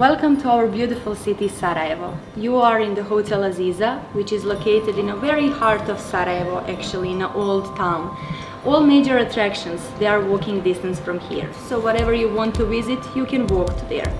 Welcome to our beautiful city Sarajevo. You are in the Hotel Aziza, which is located in the very heart of Sarajevo, actually in an old town. All major attractions, they are walking distance from here. So whatever you want to visit, you can walk to there.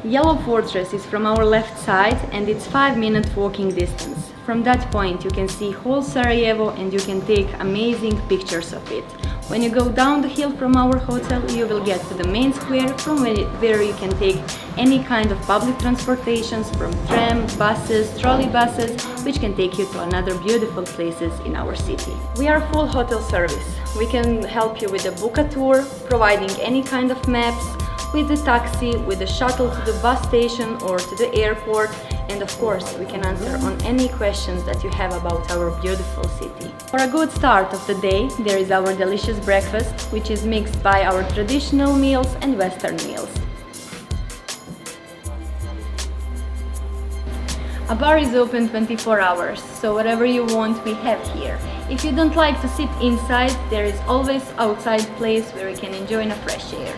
Yellow Fortress is from our left side and it's 5-minute walking distance. From that point you can see whole Sarajevo and you can take amazing pictures of it. When you go down the hill from our hotel, you will get to the main square from where you can take any kind of public transportations from tram, buses, trolley buses, which can take you to another beautiful places in our city. We are full hotel service. We can help you with a book a tour, providing any kind of maps, with the taxi, with the shuttle to the bus station or to the airport, and of course we can answer on any questions that you have about our beautiful city. For a good start of the day, there is our delicious breakfast, which is mixed by our traditional meals and Western meals. A bar is open 24 hours, so whatever you want we have here. If you don't like to sit inside, there is always outside place where you can enjoy in a fresh air.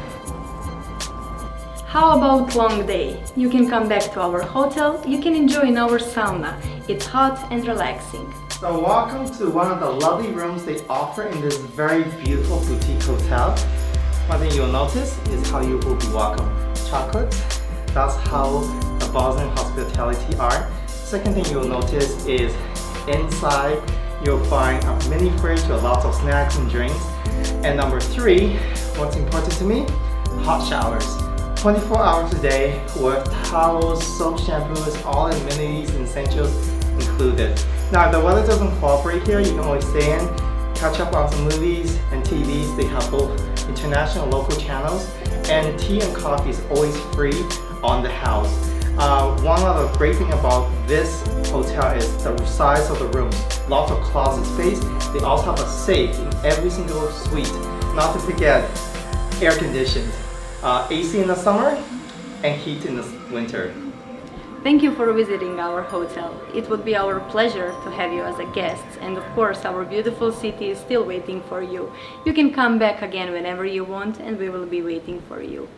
How about long day? You can come back to our hotel, you can enjoy in our sauna. It's hot and relaxing. So welcome to one of the lovely rooms they offer in this very beautiful boutique hotel. One thing you'll notice is how you will be welcomed. Chocolate, that's how the Bosnian hospitality are. Second thing you'll notice is inside you'll find a mini fridge with lots of snacks and drinks. And number 3, what's important to me? Hot showers. 24 hours a day with towels, soap, shampoos, all amenities and essentials included. Now if the weather doesn't cooperate here, you can always stay in, catch up on some movies and TVs. They have both international and local channels, and tea and coffee is always free on the house. One of the great thing about this hotel is the size of the rooms. Lots of closet space. They also have a safe in every single suite. Not to forget, air conditioned. AC in the summer and heat in the winter. Thank you for visiting our hotel. It would be our pleasure to have you as a guest, and of course our beautiful city is still waiting for you. You can come back again whenever you want and we will be waiting for you.